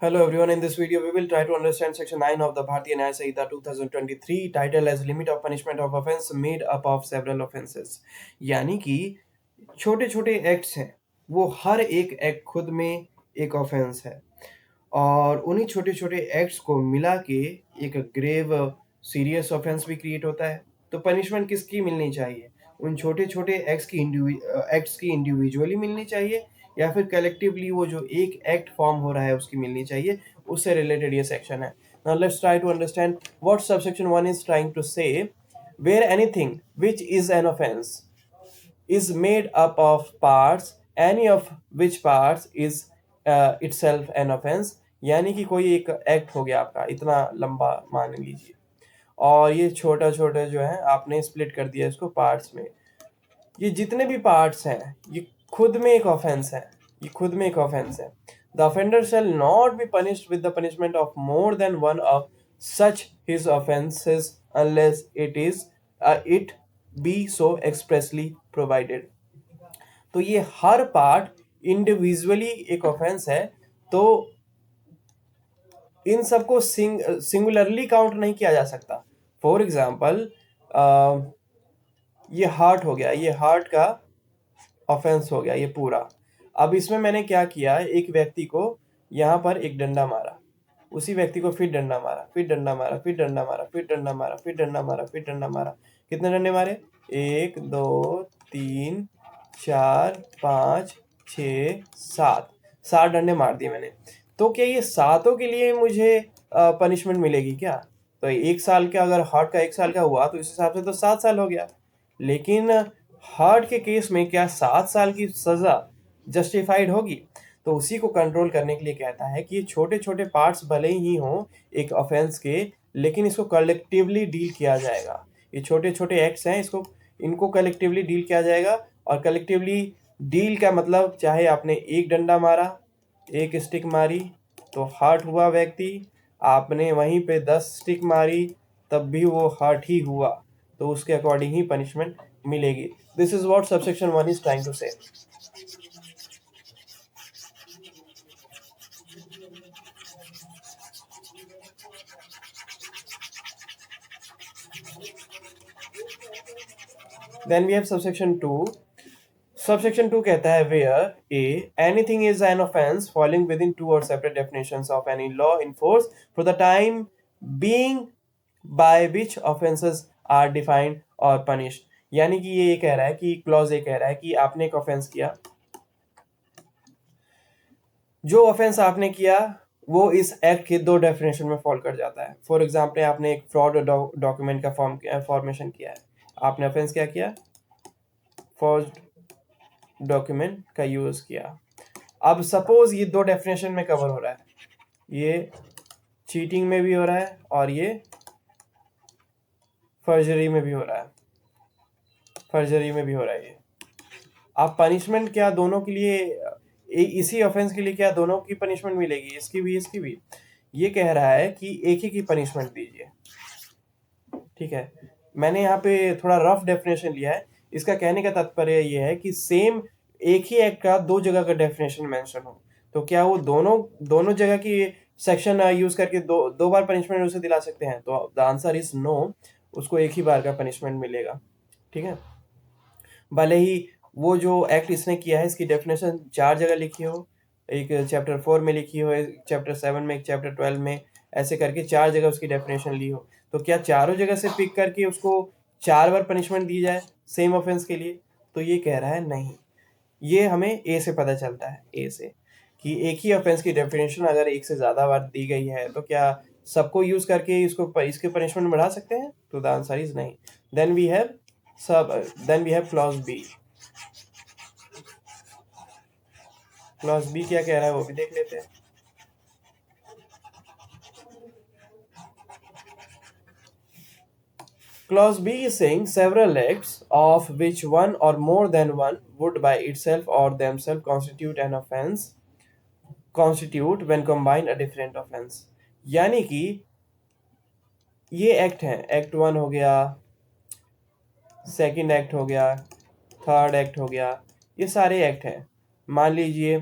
Hello everyone, in this video we will try to understand section 9 of the Bharatiya Nyaya Samhita 2023 titled as limit of punishment of offense made up of several offenses। यानी कि छोटे छोटे acts हैं, वो हर एक act खुद में एक ऑफेंस है और उन्हीं छोटे छोटे एक्ट्स को मिला के एक ग्रेव सीरियस ऑफेंस भी क्रिएट होता है। तो पनिशमेंट किसकी मिलनी चाहिए? उन छोटे छोटे एक्ट्स की इंडिविजुअली मिलनी चाहिए या फिर कलेक्टिवली वो जो एक एक्ट फॉर्म हो रहा है उसकी मिलनी चाहिए, उससे रिलेटेड ये सेक्शन है। Now let's try to understand what subsection 1 is trying to say. Where anything which is an offence is made up of parts, any of which parts is itself an offense। यानी कि कोई एक act हो गया आपका इतना लंबा मान लीजिए, और ये छोटा छोटा जो है आपने स्प्लिट कर दिया इसको पार्ट्स में। ये जितने भी पार्ट्स हैं ये खुद में एक ऑफेंस है, ये खुद में एक ऑफेंस है। The offender shall not be punished with the punishment of more than one of such his offences unless it be so expressly provided. तो ये हर पार्ट इंडिविजुअली एक ऑफेंस है, तो इन सबको सिंगुलरली काउंट नहीं किया जा सकता। फॉर एग्जाम्पल, ये हार्ट हो गया, ये हार्ट का ऑफेंस हो गया ये पूरा। अब इसमें मैंने क्या किया, एक व्यक्ति को यहाँ पर एक डंडा मारा, उसी व्यक्ति को फिर डंडा मारा, फिर डंडा मारा, फिर डंडा मारा, फिर डंडा मारा, फिर डंडा मारा, फिर डंडा मारा। कितने डंडे मारे? 1 2 3 4 5 6 7, 7 डंडे मार दिए मैंने। तो क्या ये सातों के लिए मुझे पनिशमेंट मिलेगी क्या? तो 1 साल का, अगर हार्ट का 1 साल का हुआ तो इस हिसाब से तो 7 साल हो गया। लेकिन हार्ट के केस में क्या 7 साल की सजा जस्टिफाइड होगी? तो उसी को कंट्रोल करने के लिए कहता है कि ये छोटे छोटे पार्ट्स भले ही हों एक ऑफेंस के, लेकिन इसको कलेक्टिवली डील किया जाएगा। ये छोटे छोटे एक्ट्स हैं, इनको कलेक्टिवली डील किया जाएगा। और कलेक्टिवली डील का मतलब, चाहे आपने एक डंडा मारा, एक स्टिक मारी तो हर्ट हुआ व्यक्ति, आपने वहीं पे 10 स्टिक मारी तब भी वो हर्ट ही हुआ, तो उसके अकॉर्डिंग ही पनिशमेंट मिलेगी। This is what subsection 1 is trying to say. Then we have subsection 2। Subsection 2 कहता है where a anything is an offence falling with in 2 और separate definitions of any law in force for the time being by which offences are defined और punished. यानी कि ये कह रहा है कि क्लॉज ये कह रहा है कि आपने एक ऑफेंस किया, जो ऑफेंस आपने किया वो इस एक्ट के 2 डेफिनेशन में फॉल कर जाता है। फॉर एग्जाम्पल, आपने एक फ्रॉड डॉक्यूमेंट का फॉर्मेशन किया है, आपने ऑफेंस क्या किया? फॉर्ज्ड डॉक्यूमेंट का यूज किया। अब सपोज ये 2 डेफिनेशन में कवर हो रहा है, ये चीटिंग में भी हो रहा है और ये फर्जरी में भी हो रहा है, फर्जरी में भी हो रहा है ये। अब पनिशमेंट क्या दोनों के लिए, इसी ऑफेंस के लिए क्या दोनों की पनिशमेंट मिलेगी, इसकी भी इसकी भी? ये कह रहा है कि एक ही की पनिशमेंट दीजिए। ठीक है, मैंने यहाँ पे थोड़ा रफ डेफिनेशन लिया है। इसका कहने का तात्पर्य ये है कि सेम एक ही एक्ट का 2 जगह का डेफिनेशन मेंशन हो, तो क्या वो दोनों दोनों जगह की सेक्शन यूज करके दो बार पनिशमेंट उसे दिला सकते हैं? तो द आंसर इज नो, उसको एक ही बार का पनिशमेंट मिलेगा। ठीक है, भले ही वो जो एक्ट इसने किया है इसकी डेफिनेशन 4 जगह लिखी हो, एक चैप्टर 4 में लिखी हो, एक चैप्टर 7 में, एक चैप्टर 12 में, ऐसे करके 4 जगह उसकी डेफिनेशन ली हो, तो क्या चारों जगह से पिक करके उसको 4 बार पनिशमेंट दी जाए सेम ऑफेंस के लिए? तो ये कह रहा है नहीं। ये हमें ए से पता चलता है, ए से, कि एक ही ऑफेंस की डेफिनेशन अगर एक से ज़्यादा बार दी गई है तो क्या सबको यूज करके इसके पनिशमेंट बढ़ा सकते हैं? तो द आंसर इज नहीं। Then we have clause B. Clause B क्या कह रहा है वो भी देख लेते हैं। Clause B is saying several acts of which one or more than one would by itself or themselves constitute when combined a different offense। यानी कि ये एक्ट हैं, एक्ट 1 हो गया, सेकंड एक्ट हो गया, थर्ड एक्ट हो गया, ये सारे एक्ट हैं। मान लीजिए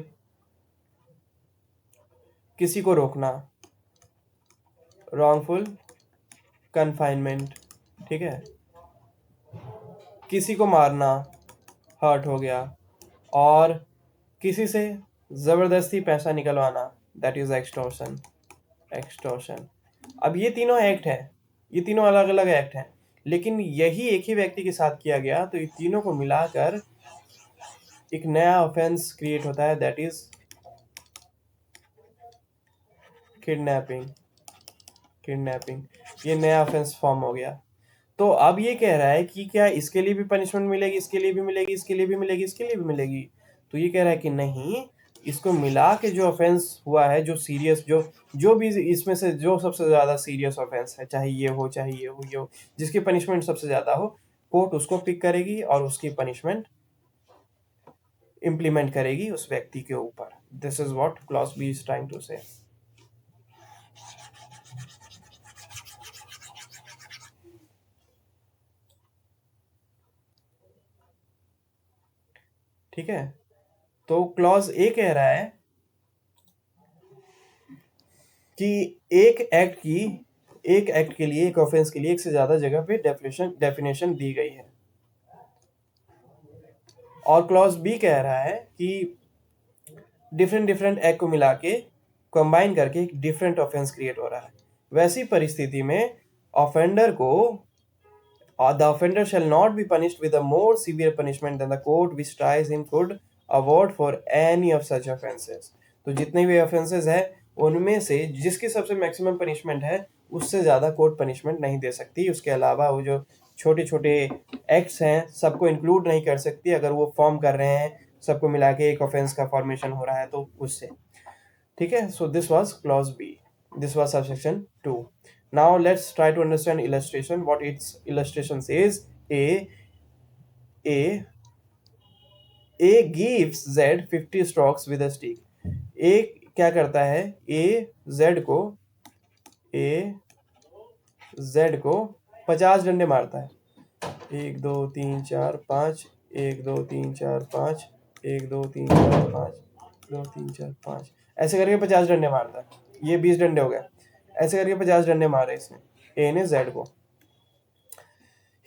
किसी को रोकना, wrongful confinement, ठीक है। किसी को मारना, हर्ट हो गया। और किसी से जबरदस्ती पैसा निकलवाना, दैट इज एक्सटॉर्शन, एक्सटॉर्शन। अब ये तीनों एक्ट है, ये तीनों अलग अलग एक्ट हैं, लेकिन यही एक ही व्यक्ति के साथ किया गया, तो इन तीनों को मिलाकर एक नया ऑफेंस क्रिएट होता है, दैट इज किडनैपिंग, किडनैपिंग। ये नया ऑफेंस फॉर्म हो गया। तो अब ये कह रहा है कि क्या इसके लिए भी पनिशमेंट मिलेगी, इसके लिए भी मिलेगी, इसके लिए भी मिलेगी, इसके लिए भी मिलेगी? तो ये कह रहा है कि नहीं, इसको मिला के जो ऑफेंस हुआ है, जो सीरियस, जो जो भी इसमें से जो सबसे ज़्यादा सीरियस ऑफेंस है, चाहे ये हो चाहे ये हो, जिसकी पनिशमेंट सबसे ज़्यादा हो, कोर्ट उसको पिक करेगी और उसकी पनिशमेंट इम्प्लीमेंट करेगी उस व्यक्ति के ऊपर। This is what clause B is trying to say. ठीक है, तो क्लॉज ए कह रहा है कि एक एक्ट के लिए, एक ऑफेंस के लिए एक से ज्यादा जगह पे डेफिनेशन दी गई है। और क्लॉज बी कह रहा है कि डिफरेंट डिफरेंट एक्ट को मिला के कंबाइन करके एक डिफरेंट ऑफेंस क्रिएट हो रहा है। वैसी परिस्थिति में ऑफेंडर को the offender shall not be punished with a more severe punishment than the court which tries him could award for any of such offenses। तो जितने भी ऑफेंसेस है उनमें से जिसकी सबसे मैक्सिमम पनिशमेंट है, उससे ज़्यादा कोर्ट पनिशमेंट नहीं दे सकती। उसके अलावा वो जो छोटे छोटे एक्ट्स हैं सबको इंक्लूड नहीं कर सकती। अगर वो फॉर्म कर रहे हैं, सबको मिला के एक ऑफेंस का फॉर्मेशन हो रहा है, तो उससे। ठीक है, so this was clause B, this was subsection 2. Now let's try to understand illustration. What its illustration says: a gives z 50 strokes with a stick. a क्या करता है, a z को 50 डंडे मारता है। 1 2 3 4 5, 1 2 3 4 5, 1 2 3 4 5, 2 3 4 5, ऐसे करके 50 डंडे मारता है। ये 20 डंडे हो गए, ऐसे करके 50 डंडे मारे इसने, ए ने जेड को।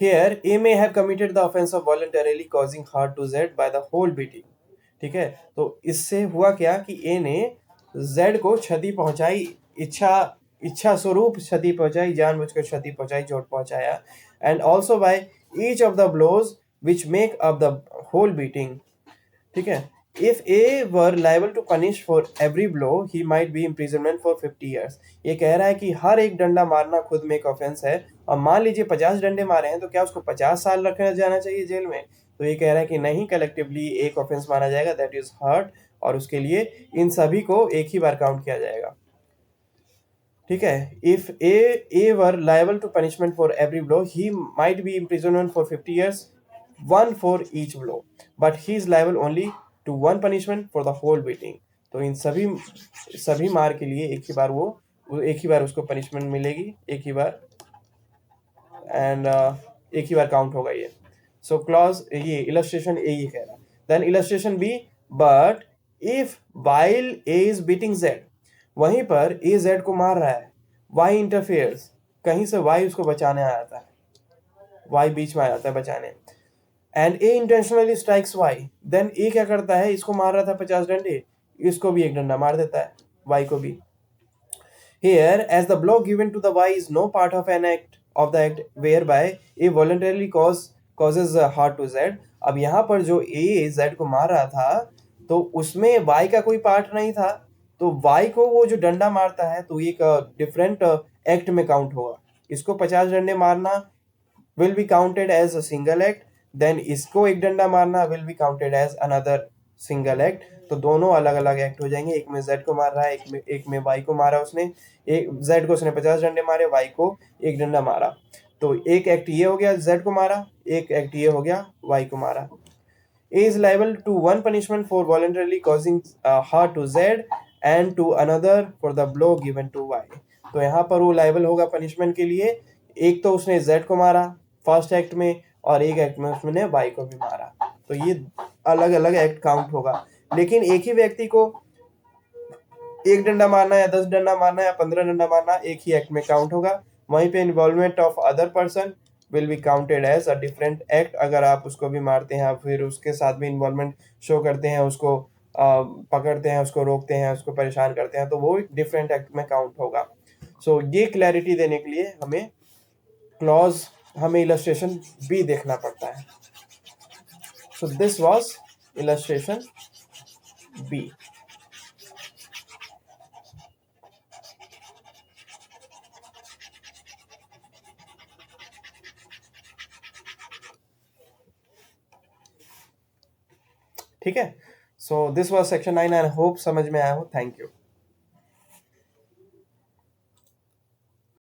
Here A may have committed the offense of voluntarily causing hurt to Z by the whole beating। ठीक है, तो इससे हुआ क्या कि ए ने Z को क्षति पहुंचाई, इच्छा स्वरूप क्षति पहुंचाई, जानबूझकर क्षति पहुंचाई, चोट पहुंचाया। And also by each of the blows which make up the whole beating. ठीक है, if A were liable to punish for every blow he might be imprisonment for 50 years. ये कह रहा है कि हर एक डंडा मारना खुद में एक ऑफेंस है, और मान लीजिए 50 डंडे मारे हैं, तो क्या उसको 50 साल रखा जाना चाहिए जेल में? तो ये कह रहा है कि नहीं, कलेक्टिवली एक ऑफेंस माना जाएगा, दैट इज हर्ट, और उसके लिए इन सभी को एक ही बार काउंट किया जाएगा। ठीक है, if A were liable to punishment for every blow he might be imprisonment for 50 years, one for each blow, but he is liable only to one punishment for the whole beating. तो इन सभी मार के लिए एक ही बार उसको punishment मिलेगी, एक ही बार, एंड एक ही बार काउंट होगा ये। सो क्लॉज ये इलस्ट्रेशन ए ये कह रहा है। Then illustration B, but if while A is beating Z, वहीं पर ए जेड को मार रहा है, वाई इंटरफेयर्स, कहीं से वाई उसको बचाने आ जाता है, वाई बीच में आ जाता है बचाने, and A intentionally strikes Y, then A क्या करता है, इसको मार रहा था 50 डंडे, इसको भी एक डंडा मार देता है, वाई को भी। Here, as the blow given to the Y is no part of an act of the act whereby A voluntarily causes hurt to Z। अब यहाँ पर जो A Z को मार रहा था, तो उसमें Y का कोई पार्ट नहीं था, तो Y को वो जो डंडा मारता है, तो एक डिफरेंट एक्ट में काउंट होगा। इसको 50 डंडे मारना will be counted as a single act, then इसको एक डंडा मारना will be counted as another single act। तो दोनों अलग अलग एक्ट हो जाएंगे। एक में Z को मार रहा है, एक में Y को मारा उसने, एक Z को उसने 50 डंडे मारे, Y को एक डंडा मारा, तो एक एक्ट ये हो गया, Z को मारा, एक एक्ट ये हो गया, Y को मारा। A is liable to one punishment for voluntarily causing hurt to Z and to another for the blow given to Y। तो यहाँ पर वो लाइबल होगा पनिशमेंट के लिए, एक तो उसने Z को मारा फर्स्ट एक्ट में, और एक एक्ट में उसने Y को भी मारा, तो ये अलग अलग एक्ट काउंट होगा। लेकिन एक ही व्यक्ति को एक डंडा मारना या 10 डंडा मारना या 15 डंडा मारना एक ही एक्ट में काउंट होगा। वहीं पे involvement of other person will be counted as a different act. अगर आप उसको भी मारते हैं, फिर उसके साथ भी इन्वॉल्वमेंट शो करते हैं, उसको पकड़ते हैं, उसको रोकते हैं, उसको परेशान करते हैं, तो वो एक डिफरेंट एक्ट में काउंट होगा। सो ये क्लैरिटी देने के लिए हमें क्लॉज, हमें इलस्ट्रेशन भी देखना पड़ता है। So this was illustration B. ठीक है। So this was section 9 and hope समझ में आया हो। Thank you.